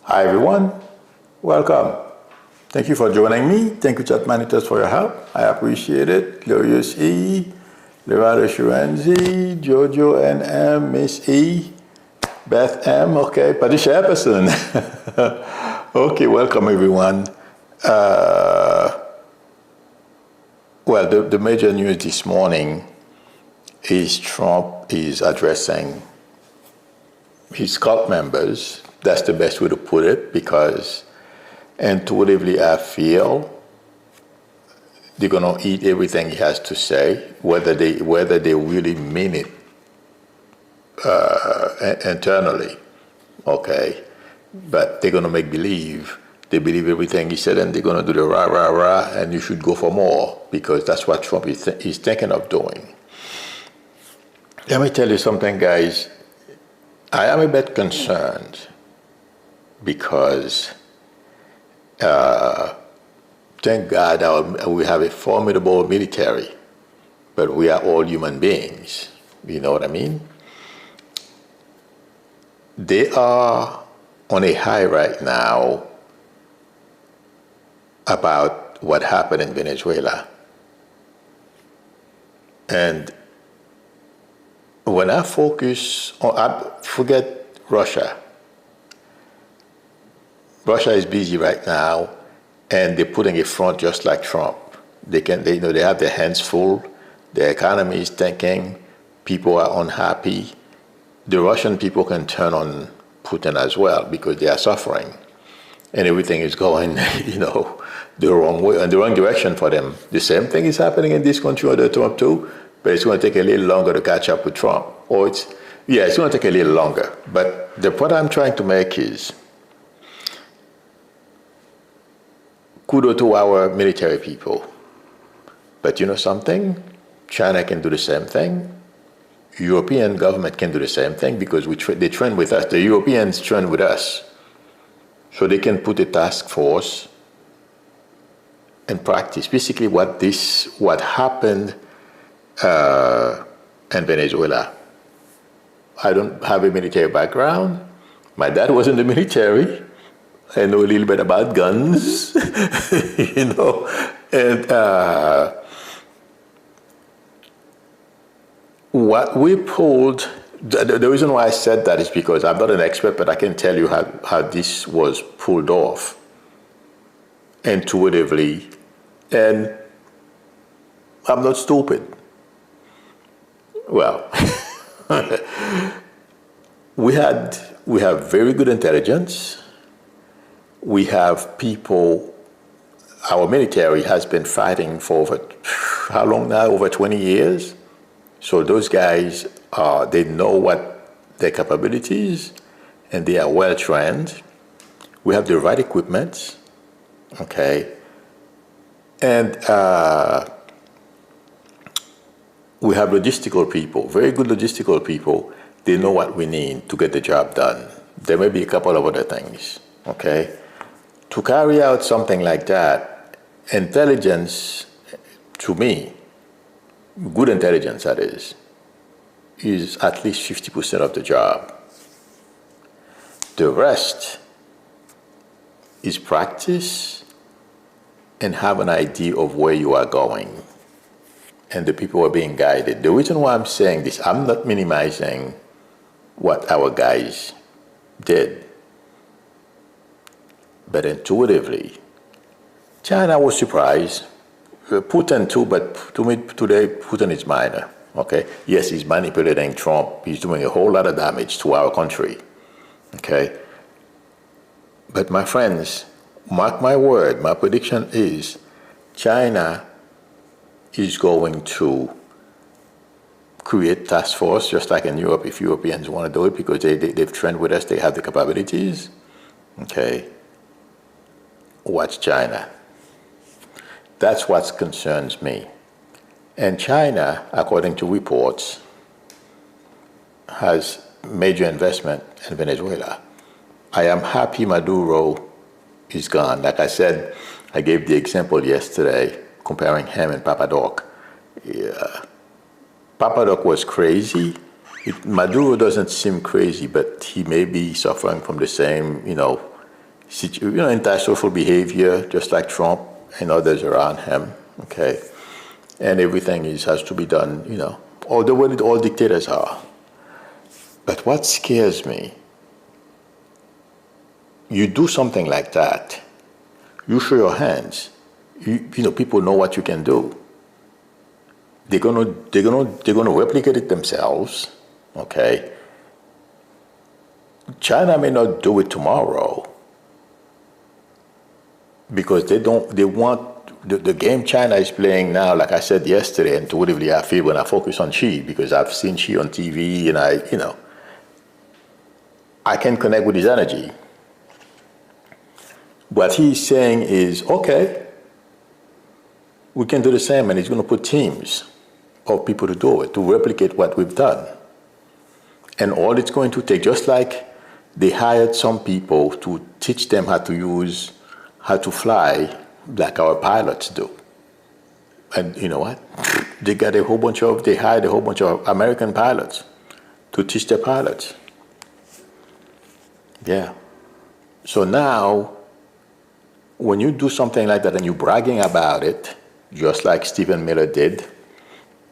Hi everyone, welcome. Thank you for joining me. Thank you, Chat Manitors, for your help. I appreciate it. Glorious E, Levado Shurenzi, Jojo NM, Miss E, Beth M, okay, Patricia Epperson. Okay, welcome everyone. Well, the major news this morning is Trump is addressing his cult members. That's the best way to put it, because intuitively I feel they're gonna eat everything he has to say, whether they really mean it internally, okay. But they're gonna make believe they believe everything he said, and they're gonna do the rah rah rah, and you should go for more, because that's what Trump is thinking of doing. Let me tell you something, guys. I am a bit concerned because thank God we have a formidable military, but we are all human beings. You know what I mean? They are on a high right now about what happened in Venezuela. And when I focus on, I forget Russia. Russia is busy right now, and they're putting a front just like Trump. They have their hands full. Their economy is tanking. People are unhappy. The Russian people can turn on Putin as well, because they are suffering, and everything is going, the wrong way, in the wrong direction for them. The same thing is happening in this country under Trump too, but it's going to take a little longer to catch up with Trump. It's going to take a little longer. But the point I'm trying to make is, kudos to our military people. But you know something? China can do the same thing. European government can do the same thing, because they train with us. The Europeans train with us. So they can put a task force and practice. Basically what happened in Venezuela. I don't have a military background. My dad was in the military. I know a little bit about guns, and what we pulled, the reason why I said that is because I'm not an expert, but I can tell you how this was pulled off intuitively, and I'm not stupid. Well, we have very good intelligence. We have people, our military has been fighting for how long now? Over 20 years. So those guys, they know what their capabilities, and they are well trained. We have the right equipment, okay? And we have logistical people, very good logistical people. They know what we need to get the job done. There may be a couple of other things, okay? To carry out something like that, intelligence, to me, good intelligence that is at least 50% of the job. The rest is practice and have an idea of where you are going, and the people are being guided. The reason why I'm saying this, I'm not minimizing what our guys did. But intuitively, China was surprised. Putin too, but to me today, Putin is minor, okay? Yes, he's manipulating Trump. He's doing a whole lot of damage to our country, okay? But my friends, mark my word, my prediction is China is going to create task force, just like in Europe, if Europeans want to do it, because they've trained with us, they have the capabilities, okay? Watch China. That's what concerns me. And China, according to reports, has major investment in Venezuela. I am happy Maduro is gone. Like I said, I gave the example yesterday, comparing him and Papadoc. Papadoc was crazy. Maduro doesn't seem crazy, but he may be suffering from the same, antisocial behavior, just like Trump and others around him, okay? And everything has to be done, all the way that all dictators are. But what scares me, you do something like that, you show your hands, people know what you can do. They're gonna replicate it themselves, okay? China may not do it tomorrow because they want the game China is playing now, like I said yesterday, and intuitively I feel when I focus on Xi, because I've seen Xi on TV and I can connect with his energy. What he's saying is, okay, we can do the same, and he's going to put teams of people to do it, to replicate what we've done. And all it's going to take, just like they hired some people to teach them how to fly like our pilots do. And you know what? They hired a whole bunch of American pilots to teach their pilots. Yeah. So now, when you do something like that and you're bragging about it, just like Stephen Miller did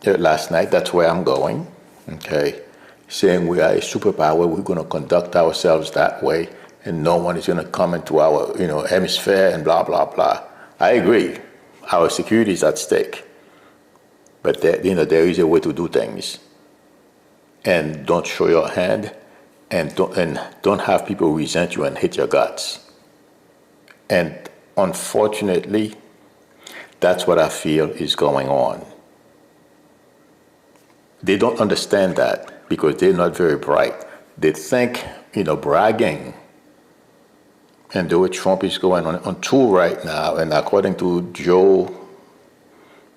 last night, that's where I'm going, okay? Saying we are a superpower, we're going to conduct ourselves that way, and no one is going to come into our, hemisphere and blah, blah, blah. I agree. Our security is at stake. But there is a way to do things. And don't show your hand, and don't have people resent you and hate your guts. And unfortunately, that's what I feel is going on. They don't understand that because they're not very bright. They think, bragging. And the way Trump is going on tour right now, and according to Joe,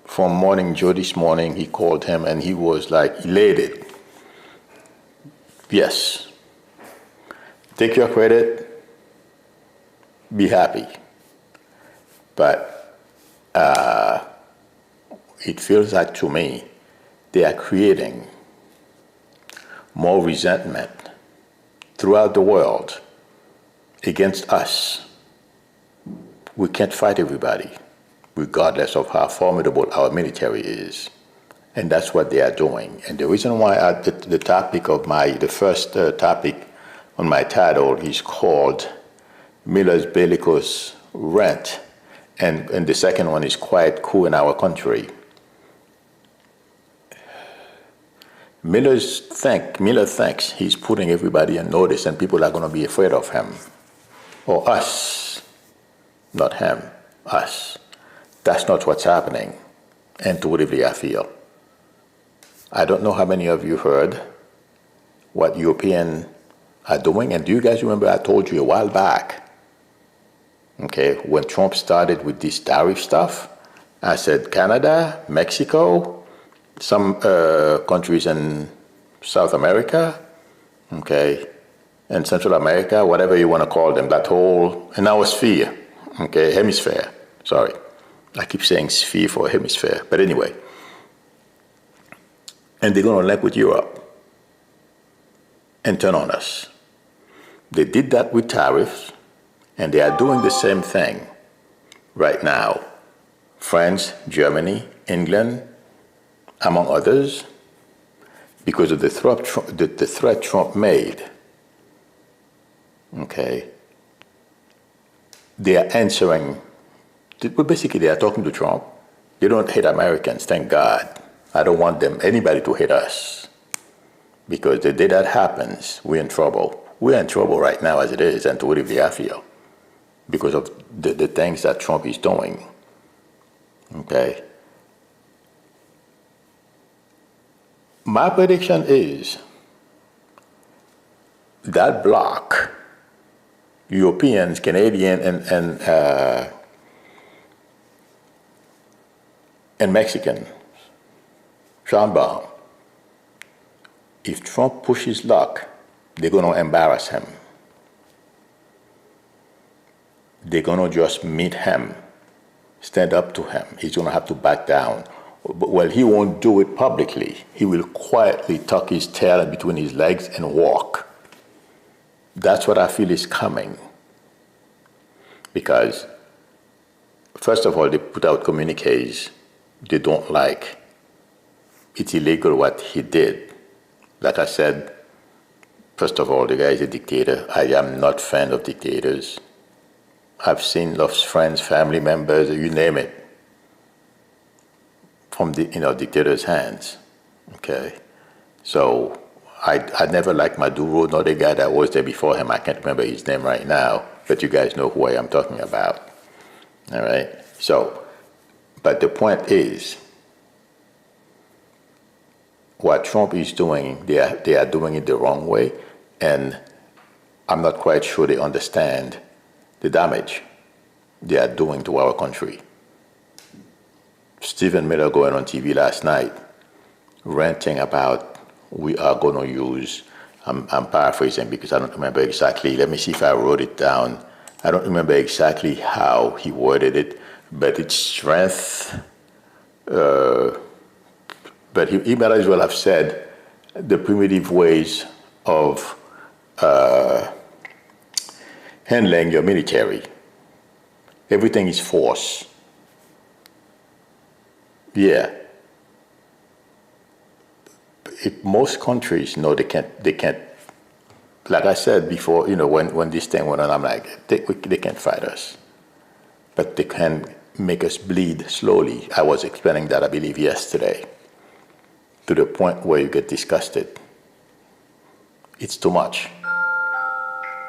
from Morning Joe this morning, he called him and he was like elated. Yes. Take your credit, be happy. But it feels like to me, they are creating more resentment throughout the world against us. We can't fight everybody, regardless of how formidable our military is. And that's what they are doing. And the reason why the topic of the first topic on my title is called Miller's bellicose rant, and the second one is quiet coup in our country. Miller thinks he's putting everybody on notice and people are going to be afraid of him. Or us. Not him. Us. That's not what's happening. Intuitively, I feel. I don't know how many of you heard what Europeans are doing. And do you guys remember I told you a while back, okay, when Trump started with this tariff stuff, I said Canada, Mexico, some countries in South America, okay, and Central America, whatever you want to call them, that whole, in our sphere, okay, hemisphere, sorry. I keep saying sphere for hemisphere, but anyway. And they're going to link with Europe and turn on us. They did that with tariffs, and they are doing the same thing right now. France, Germany, England, among others, because of the threat Trump made. Okay. They are answering. Basically, they are talking to Trump. They don't hate Americans, thank God. I don't want anybody to hate us. Because the day that happens, we're in trouble. We're in trouble right now as it is, and to really I feel, because of the things that Trump is doing. Okay. My prediction is that bloc, Europeans, Canadian, and Mexican, Jean-Baum, if Trump pushes luck, they're going to embarrass him. They're going to just meet him, stand up to him. He's going to have to back down. Well, he won't do it publicly. He will quietly tuck his tail in between his legs and walk. That's what I feel is coming. because, first of all, they put out communiques they don't like. It's illegal what he did. Like I said, first of all, the guy is a dictator. I am not a fan of dictators. I've seen lost friends, family members, you name it, from the dictator's hands. Okay, so I never liked Maduro, nor the guy that was there before him. I can't remember his name right now, but you guys know who I am talking about. All right. So, but the point is, what Trump is doing, they are doing it the wrong way, and I'm not quite sure they understand the damage they are doing to our country. Stephen Miller going on TV last night, ranting about we are going to use, I'm paraphrasing because I don't remember exactly. Let me see if I wrote it down. I don't remember exactly how he worded it, but it's strength. But he might as well have said the primitive ways of handling your military. Everything is force. Yeah. If most countries know they can't. Like I said before, when this thing went on, I'm like, they can't fight us, but they can make us bleed slowly. I was explaining that, I believe, yesterday, to the point where you get disgusted. It's too much.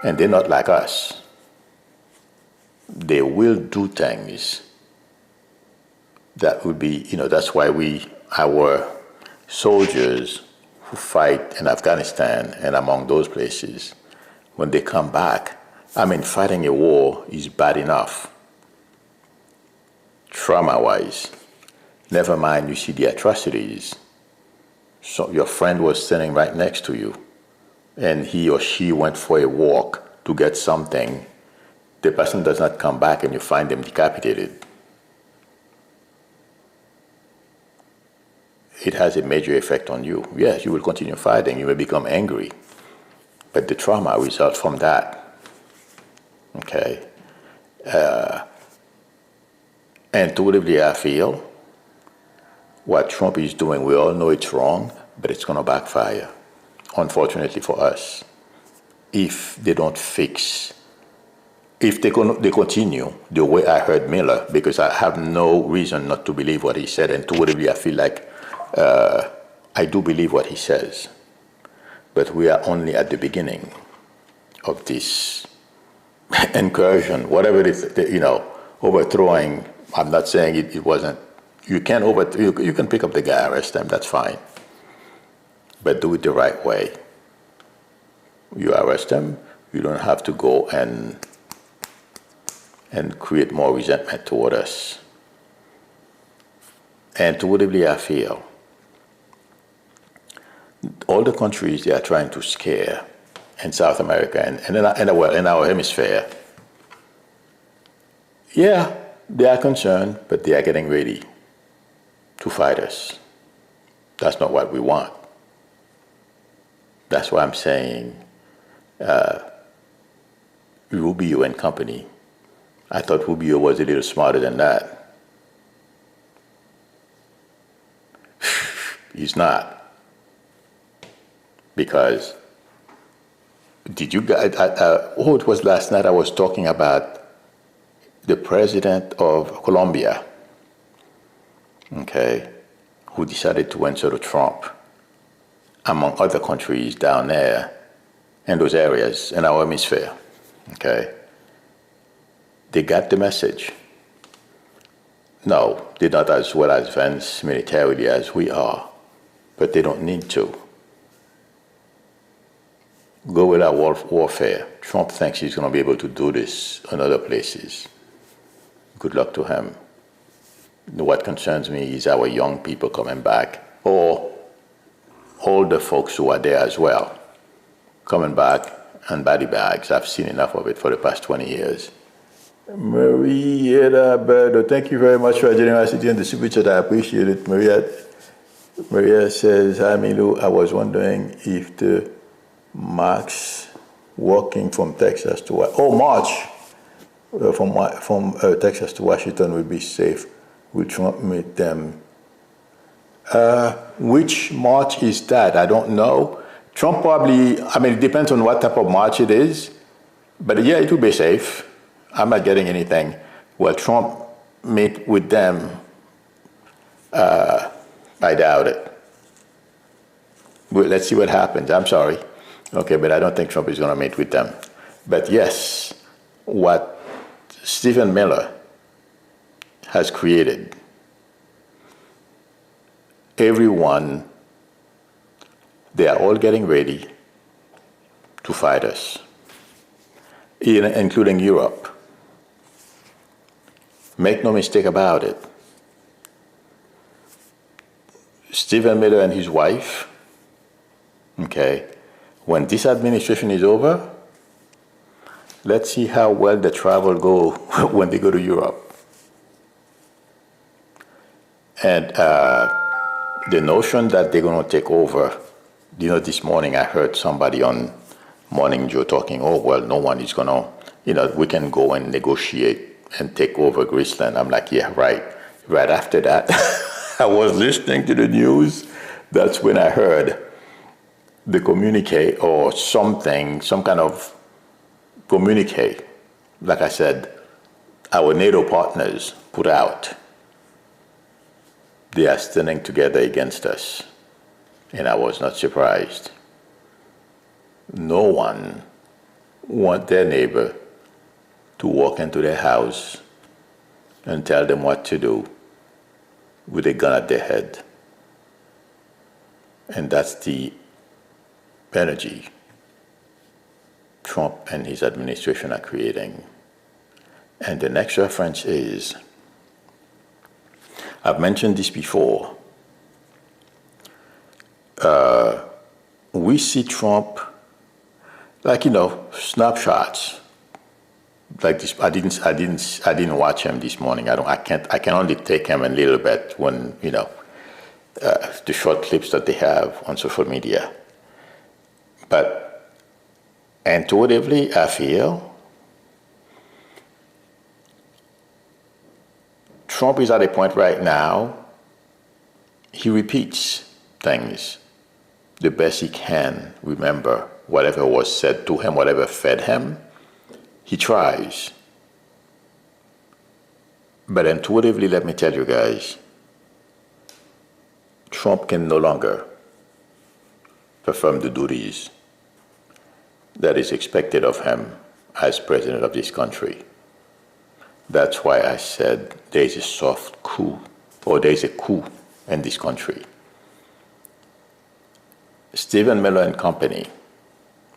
And they're not like us. They will do things that would be, that's why our soldiers who fight in Afghanistan and among those places, when they come back, fighting a war is bad enough, trauma-wise. Never mind, you see the atrocities. So your friend was standing right next to you, and he or she went for a walk to get something. The person does not come back, and you find them decapitated. It has a major effect on you. Yes, you will continue fighting. You will become angry. But the trauma results from that. Okay? Intuitively, I feel what Trump is doing, we all know it's wrong, but it's going to backfire, unfortunately for us, if they don't fix. If they continue the way I heard Miller, because I have no reason not to believe what he said. Intuitively, I feel like I do believe what he says, but we are only at the beginning of this incursion, whatever it is, overthrowing. I'm not saying it wasn't. You can you can pick up the guy, arrest him, that's fine, but do it the right way. You arrest him, you don't have to go and create more resentment toward us. Intuitively, I feel all the countries they are trying to scare in South America and in our hemisphere, yeah, they are concerned, but they are getting ready to fight us. That's not what we want. That's why I'm saying Rubio and company. I thought Rubio was a little smarter than that. He's not. Because, did you guys, it was last night I was talking about the president of Colombia, okay, who decided to answer to Trump, among other countries down there in those areas in our hemisphere, okay. They got the message. No, they're not as well advanced militarily as we are, but they don't need to. Go with our warfare. Trump thinks he's going to be able to do this in other places. Good luck to him. What concerns me is our young people coming back, or older folks who are there as well, coming back and body bags. I've seen enough of it for the past 20 years. Marietta Berdo, thank you very much for your generosity and the super chat. I appreciate it. Maria says, hi Milou, I was wondering if the Max walking from Texas to what? Oh, March. from Texas to Washington will be safe. Will Trump meet them? Which march is that? I don't know. Trump probably, I mean, it depends on what type of march it is. But yeah, it will be safe. I'm not getting anything. Will Trump meet with them? I doubt it. But let's see what happens. I'm sorry. Okay, but I don't think Trump is going to meet with them. But yes, what Stephen Miller has created, everyone, they are all getting ready to fight us, including Europe. Make no mistake about it. Stephen Miller and his wife, okay, when this administration is over, let's see how well the travel go when they go to Europe. And the notion that they're going to take over, you know, this morning I heard somebody on Morning Joe talking, oh, well, no one is going to, you know, we can go and negotiate and take over Graceland. I'm like, yeah, right. Right after that, I was listening to the news. That's when I heard the communique or something, some kind of communique, like I said, our NATO partners put out. They are standing together against us. And I was not surprised. No one wants their neighbor to walk into their house and tell them what to do with a gun at their head. And that's the energy Trump and his administration are creating. And the next reference is, I've mentioned this before, we see Trump, like, you know, snapshots like this. I didn't watch him this morning. I can only take him a little bit when, you know, the short clips that they have on social media. But intuitively, I feel Trump is at a point right now, he repeats things the best he can remember. Whatever was said to him, whatever fed him, he tries. But intuitively, let me tell you guys, Trump can no longer perform the duties that is expected of him as president of this country. That's why I said there is a soft coup, or there is a coup in this country. Stephen Miller and company,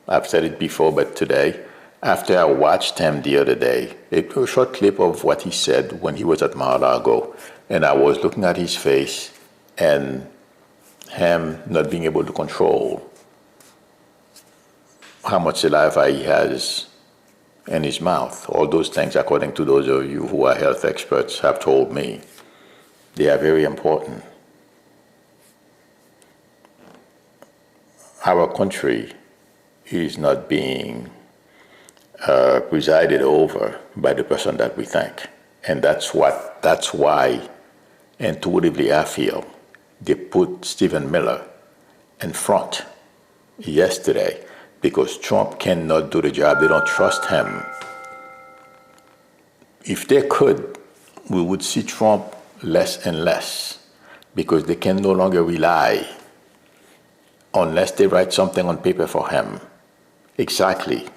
I've said it before, but today, after I watched him the other day, a short clip of what he said when he was at Mar-a-Lago, and I was looking at his face and him not being able to control how much saliva he has in his mouth. All those things, according to those of you who are health experts, have told me, they are very important. Our country is not being presided over by the person that we think. And that's why intuitively I feel they put Stephen Miller in front yesterday, because Trump cannot do the job. They don't trust him. If they could, we would see Trump less and less, because they can no longer rely unless they write something on paper for him. Exactly.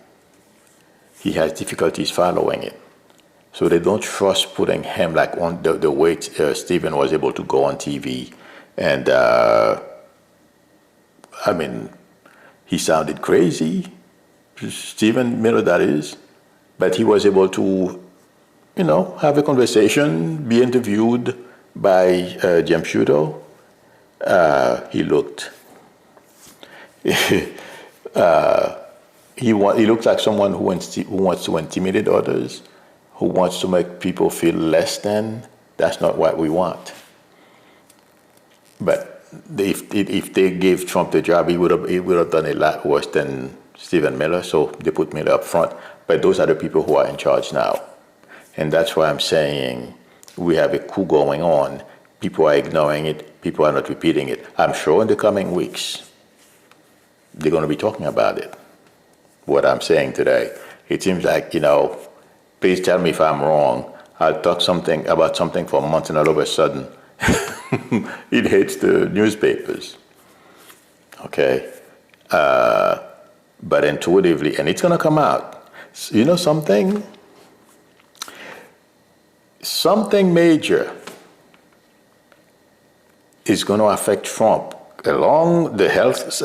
He has difficulties following it. So they don't trust putting him like on the way Stephen was able to go on TV. And I mean, he sounded crazy, Stephen Miller that is, but he was able to, you know, have a conversation, be interviewed by James Shudo. He looked, he looked like someone who wants to intimidate others, who wants to make people feel less than. That's not what we want. But if they gave Trump the job, he would have done a lot worse than Stephen Miller. So they put Miller up front. But those are the people who are in charge now. And that's why I'm saying we have a coup going on. People are ignoring it. People are not repeating it. I'm sure in the coming weeks, they're going to be talking about it. What I'm saying today. It seems like, please tell me if I'm wrong. I'll talk about something for months and all of a sudden it hits the newspapers. Okay? But intuitively, and it's going to come out. You know something? Something major is going to affect Trump along the health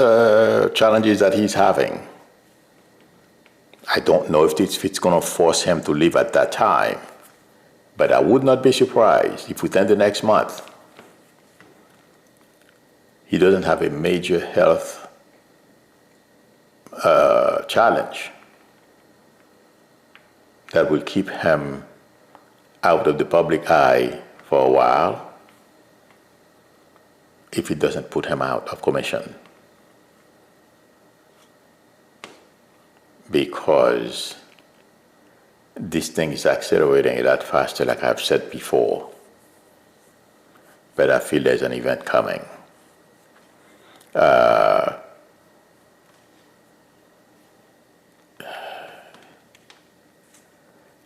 challenges that he's having. I don't know if it's going to force him to leave at that time, but I would not be surprised if within the next month he doesn't have a major health challenge that will keep him out of the public eye for a while if it doesn't put him out of commission. Because this thing is accelerating a lot faster, like I've said before. But I feel there's an event coming.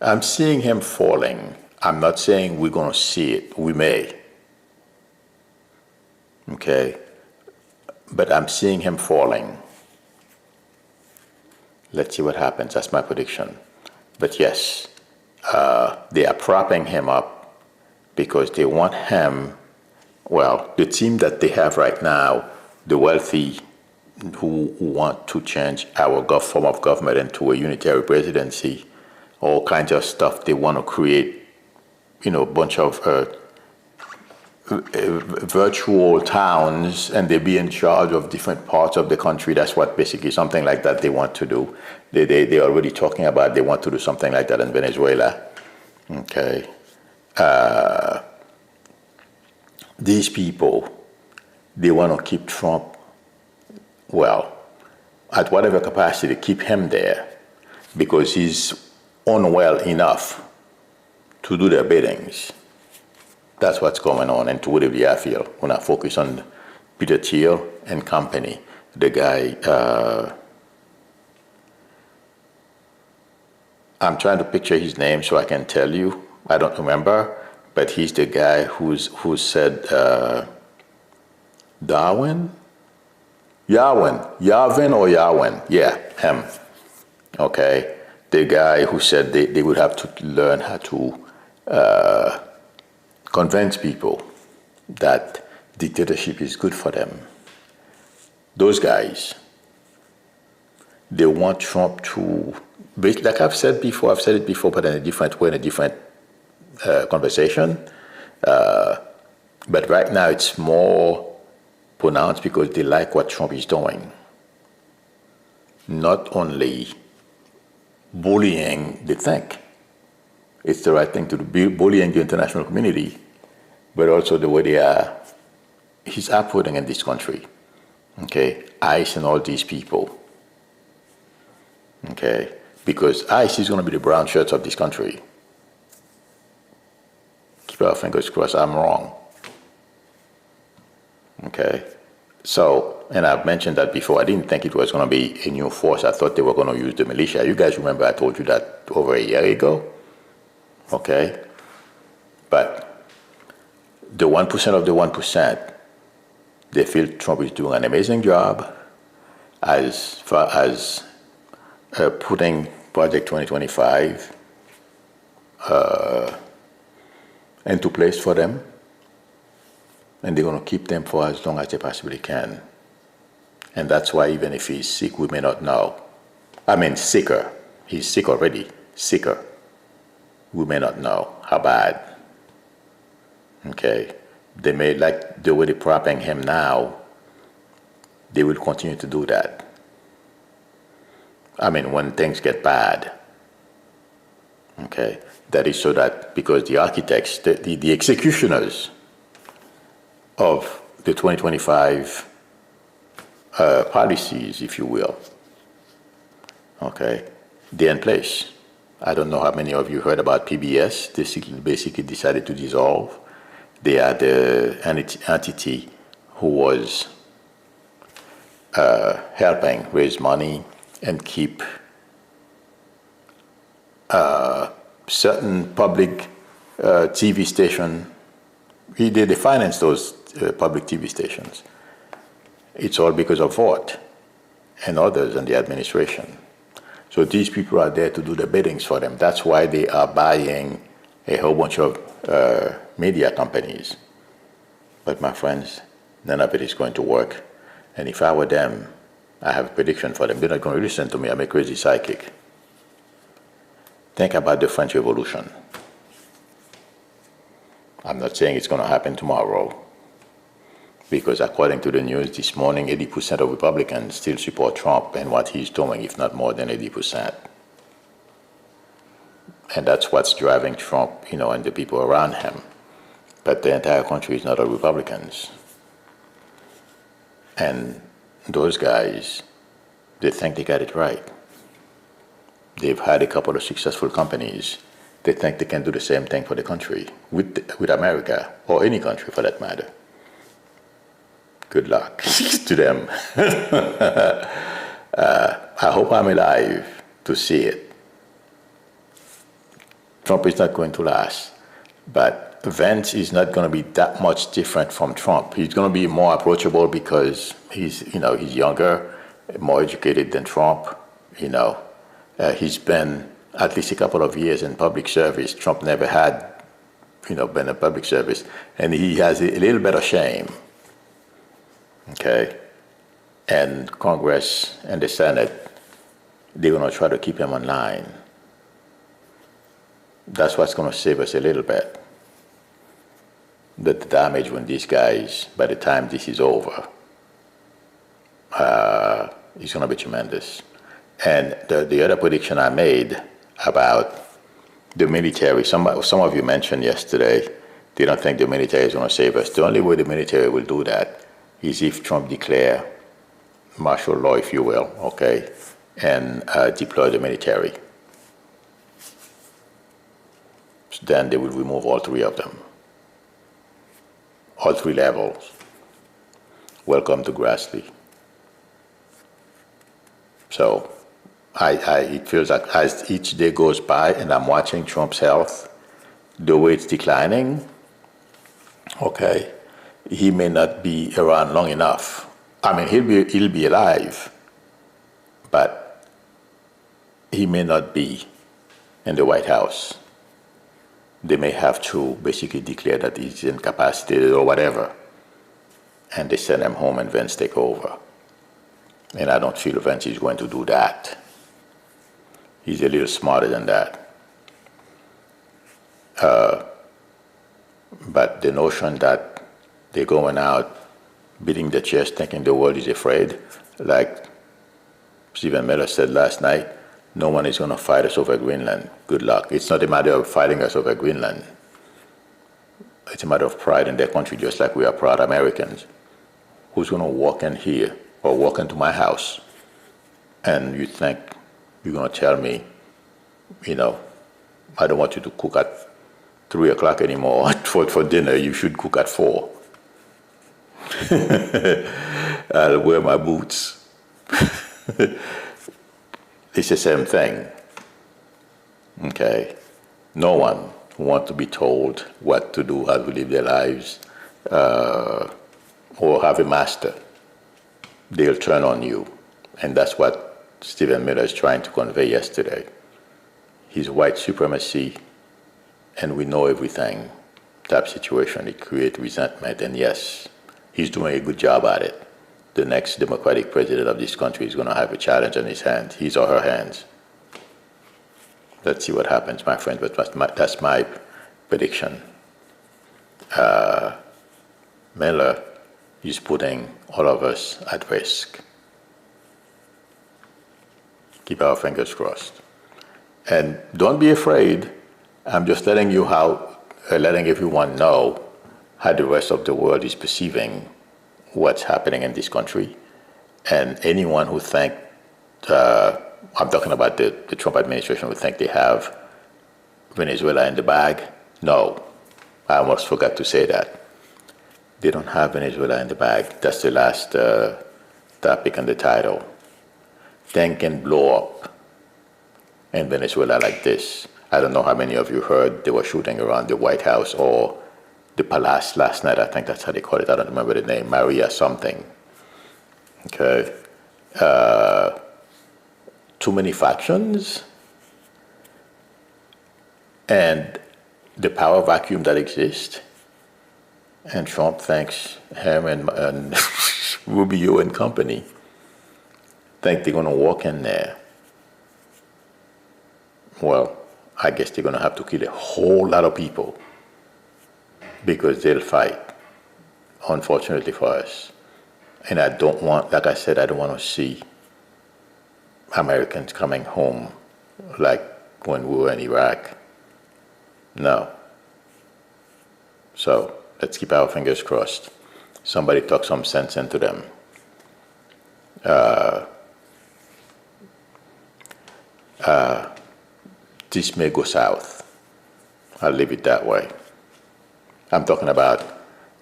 I'm seeing him falling. I'm not saying we're going to see it. We may. Okay? But I'm seeing him falling. Let's see what happens. That's my prediction. But yes, they are propping him up because they want him, the team that they have right now, the wealthy who want to change our form of government into a unitary presidency, all kinds of stuff. They want to create, a bunch of virtual towns, and they be in charge of different parts of the country. That's what basically something like that they want to do. They're already talking about they want to do something like that in Venezuela. Okay. These people, they want to keep Trump, at whatever capacity, keep him there because he's unwell enough to do their biddings. That's what's going on intuitively, I feel, when I focus on Peter Thiel and company. The guy, I'm trying to picture his name so I can tell you. I don't remember, but he's the guy who said Yarvin or Yarwin? Yeah, him. Okay. The guy who said they would have to learn how to convince people that dictatorship is good for them. Those guys, they want Trump to, like I've said it before, but in a different way, in a different conversation. But right now it's more pronounced because they like what Trump is doing. Not only bullying, they think it's the right thing to do, bullying the international community, but also the way he's operating in this country. Okay, ICE and all these people. Okay, because ICE is going to be the brown shirts of this country. Keep our fingers crossed I'm wrong. Okay, so, and I've mentioned that before, I didn't think it was going to be a new force. I thought they were going to use the militia. You guys remember I told you that over a year ago? Okay, but the 1% of the 1%, they feel Trump is doing an amazing job as far as putting Project 2025 into place for them, and they're going to keep them for as long as they possibly can. And that's why even if he's sick, we may not know. I mean, sicker. He's sick already. Sicker. We may not know how bad. Okay. They may, like the way they're propping him now, they will continue to do that. I mean, when things get bad. Okay. That is so that, because the architects, the executioners of the 2025 policies, if you will, okay, they're in place. I don't know how many of you heard about PBS. They basically decided to dissolve. They are the entity who was helping raise money and keep certain public TV station. They finance those public TV stations. It's all because of Vought and others in the administration. So these people are there to do the biddings for them. That's why they are buying a whole bunch of media companies. But my friends, none of it is going to work. And if I were them, I have a prediction for them. They're not going to listen to me. I'm a crazy psychic. Think about the French Revolution. I'm not saying it's going to happen tomorrow, because according to the news this morning, 80% of Republicans still support Trump and what he's doing, if not more than 80%. And that's what's driving Trump, and the people around him. But the entire country is not all Republicans. And those guys, they think they got it right. They've had a couple of successful companies. They think they can do the same thing for the country, with America, or any country for that matter. Good luck to them. I hope I'm alive to see it. Trump is not going to last, but Vance is not going to be that much different from Trump. He's going to be more approachable because he's younger, more educated than Trump. He's been at least a couple of years in public service. Trump never had, been in public service, and he has a little bit of shame. Okay, and Congress and the Senate, they're going to try to keep him on line. That's what's going to save us a little bit. The damage when these guys, by the time this is over, is going to be tremendous. And the other prediction I made about the military, some of you mentioned yesterday, they don't think the military is going to save us. The only way the military will do that is if Trump declare martial law, if you will, okay, and deploy the military. Then they will remove all three of them. All three levels. Welcome to Grassley. So it feels like as each day goes by and I'm watching Trump's health, the way it's declining, okay, he may not be around long enough. I mean, he'll be alive, but he may not be in the White House. They may have to basically declare that he's incapacitated or whatever, and they send him home and Vance take over. And I don't feel Vance is going to do that. He's a little smarter than that. But the notion that they're going out, beating the chest, thinking the world is afraid, like Stephen Miller said last night, no one is going to fight us over Greenland. Good luck. It's not a matter of fighting us over Greenland. It's a matter of pride in their country, just like we are proud Americans. Who's going to walk in here or walk into my house and you think you're going to tell me, I don't want you to cook at 3 o'clock anymore for dinner. You should cook at 4. I'll wear my boots. It's the same thing. Okay? No one wants to be told what to do, how to live their lives, or have a master. They'll turn on you. And that's what Stephen Miller is trying to convey yesterday. His white supremacy, and we know everything type situation, it creates resentment. And yes, he's doing a good job at it. The next Democratic president of this country is going to have a challenge on his hands, his or her hands. Let's see what happens, my friend, but that's my prediction. Miller is putting all of us at risk. Keep our fingers crossed. And don't be afraid. I'm just letting you letting everyone know how the rest of the world is perceiving what's happening in this country. And anyone who thinks I'm talking about the Trump administration would think they have Venezuela in the bag. No, I almost forgot to say that. They don't have Venezuela in the bag. That's the last topic on the title. Things can blow up in Venezuela like this. I don't know how many of you heard they were shooting around the White House or the Palace last night. I think that's how they call it. I don't remember the name. Maria something. Okay. Too many factions. And the power vacuum that exists. And Trump thinks him and Rubio and company think they're going to walk in there. Well, I guess they're going to have to kill a whole lot of people because they'll fight, unfortunately for us. And I don't want, like I said, I don't want to see Americans coming home like when we were in Iraq. No. So let's keep our fingers crossed. Somebody talk some sense into them. This may go south. I'll leave it that way. I'm talking about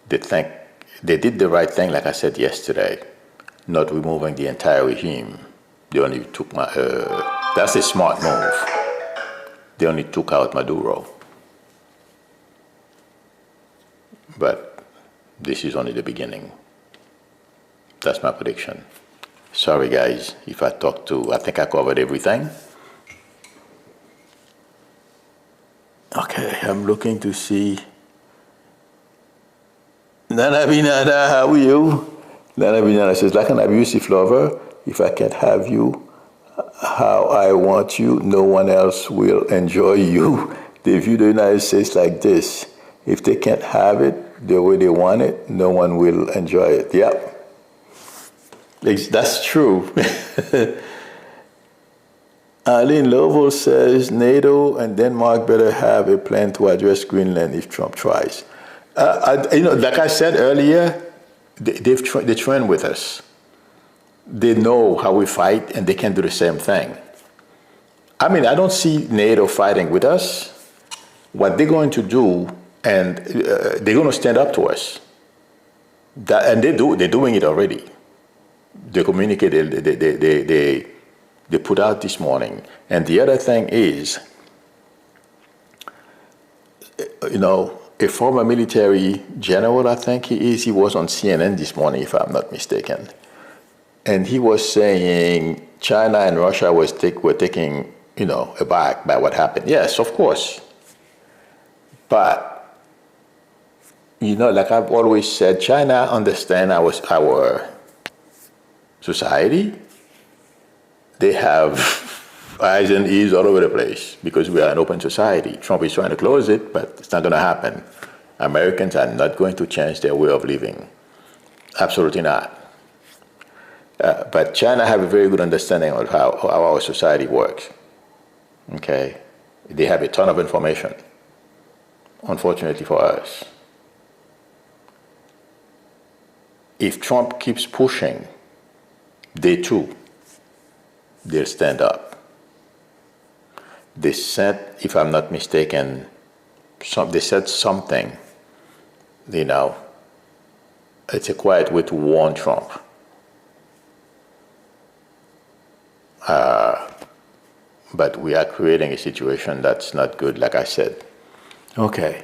they did the right thing, like I said yesterday, not removing the entire regime. They only took that's a smart move. They only took out Maduro. But this is only the beginning. That's my prediction. Sorry guys, if I think I covered everything. Okay, I'm looking to see. Nana Binada, how are you? Nana Binada says, like an abusive lover, if I can't have you how I want you, no one else will enjoy you. They view the United States like this. If they can't have it the way they want it, no one will enjoy it. Yep. That's true. Arlene Lovell says NATO and Denmark better have a plan to address Greenland if Trump tries. Like I said earlier, they train with us. They know how we fight, and they can do the same thing. I mean, I don't see NATO fighting with us. What they're going to do, and they're going to stand up to us. And they're doing it already. They communicated, they put out this morning. And the other thing is, a former military general, I think he was on CNN this morning, if I'm not mistaken. And he was saying China and Russia were taking, aback by what happened. Yes, of course. But, like I've always said, China understands our society. They have eyes and ears all over the place because we are an open society. Trump is trying to close it, but it's not going to happen. Americans are not going to change their way of living. Absolutely not. But China have a very good understanding of how our society works. Okay? They have a ton of information, unfortunately for us. If Trump keeps pushing, they'll stand up. They said, if I'm not mistaken, they said something, it's a quiet way to warn Trump. But we are creating a situation that's not good, like I said. Okay.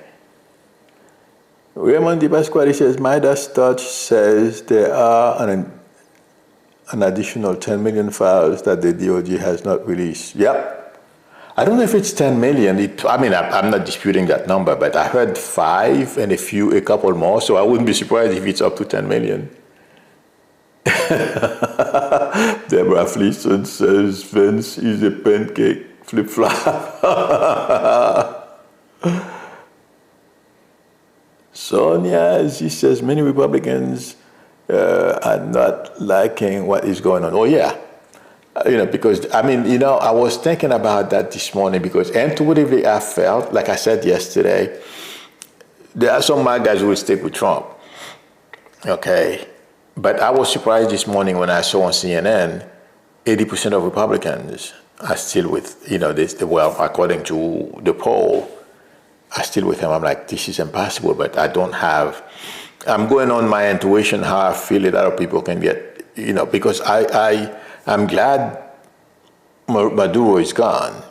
Raymond Di Pasquale says, Midas Touch says there are an additional 10 million files that the DOJ has not released. Yep. I don't know if it's 10 million. I'm not disputing that number, but I heard 5 and a couple more, so I wouldn't be surprised if it's up to 10 million. Deborah Fleeson says, Vince is a pancake flip-flop. Sonia, she says, many Republicans are not liking what is going on. Oh, yeah. Because, I was thinking about that this morning because intuitively I felt, like I said yesterday, there are some mad guys who will stick with Trump. Okay. But I was surprised this morning when I saw on CNN 80% of Republicans are still with, well, according to the poll, are still with him. I'm like, this is impossible, but I don't have, I'm going on my intuition, how I feel a lot of people can get, because I'm glad Maduro is gone.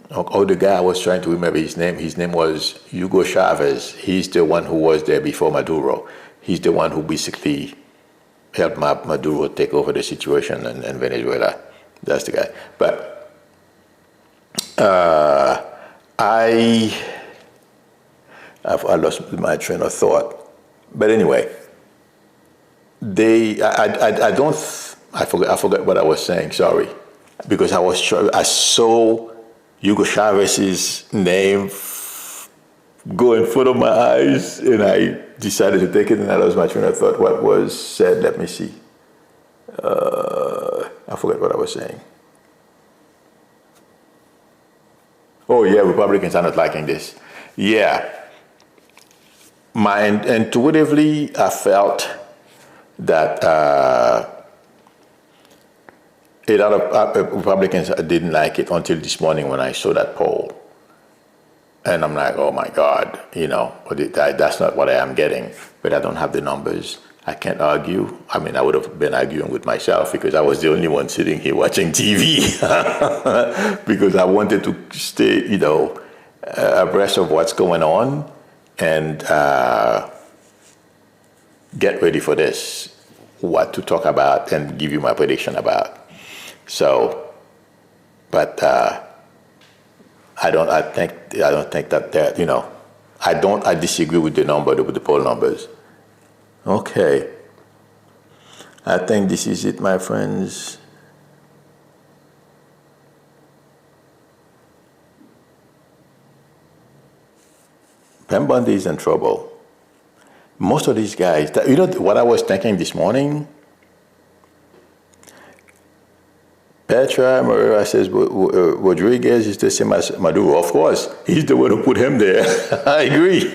Oh, the guy I was trying to remember his name was Hugo Chavez. He's the one who was there before Maduro. He's the one who basically helped Maduro take over the situation in Venezuela. That's the guy. But I lost my train of thought. But anyway, I forgot what I was saying. Sorry, because I saw Hugo Chavez's name go in front of my eyes, and I decided to take it, and I lost my train of thought. What was said? Let me see. I forgot what I was saying. Oh yeah, Republicans are not liking this. Yeah. Intuitively, I felt that a lot of Republicans didn't like it until this morning when I saw that poll. And I'm like, oh my God, that's not what I am getting. But I don't have the numbers. I can't argue. I mean, I would have been arguing with myself because I was the only one sitting here watching TV because I wanted to stay, abreast of what's going on and get ready for this, what to talk about and give you my prediction about. So, but I don't think that I disagree with the number, with the poll numbers. Okay. I think this is it, my friends. Pam Bondi is in trouble. Most of these guys, what I was thinking this morning? Petra Morera says Rodriguez is the same as Maduro. Of course, he's the one who put him there. I agree.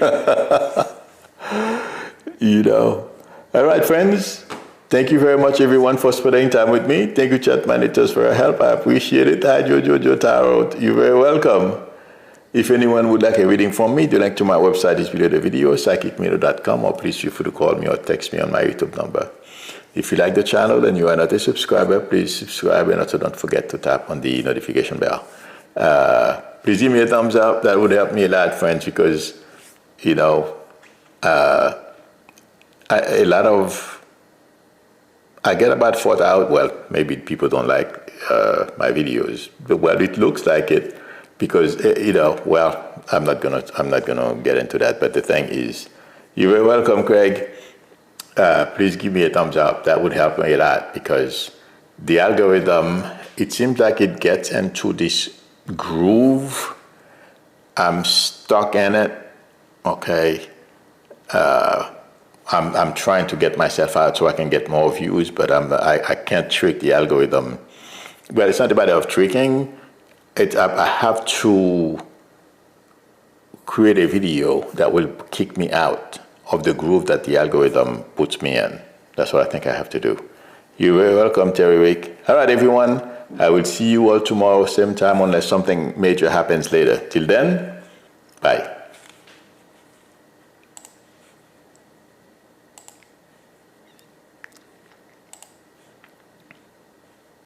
All right, friends. Thank you very much, everyone, for spending time with me. Thank you, chat managers, for your help. I appreciate it. Hi, Jojo Tarot. You're very welcome. If anyone would like a reading from me, the link to my website is below the video, psychicmilou.com, or please feel free to call me or text me on my YouTube number. If you like the channel and you are not a subscriber, please subscribe and also don't forget to tap on the notification bell. Please give me a thumbs up. That would help me a lot, friends, because, I get about 4,000, well, maybe people don't like my videos, but well, it looks like it because, well, I'm not gonna get into that, but the thing is, you're very welcome, Craig. Please give me a thumbs up. That would help me a lot because the algorithm, it seems like it gets into this groove. I'm stuck in it, okay? I'm trying to get myself out so I can get more views, but I can't trick the algorithm. Well, it's not a matter of tricking. I have to create a video that will kick me out of the groove that the algorithm puts me in. That's what I think I have to do. You're very welcome, Terry Rick. All right, everyone. I will see you all tomorrow, same time, unless something major happens later. Till then, bye.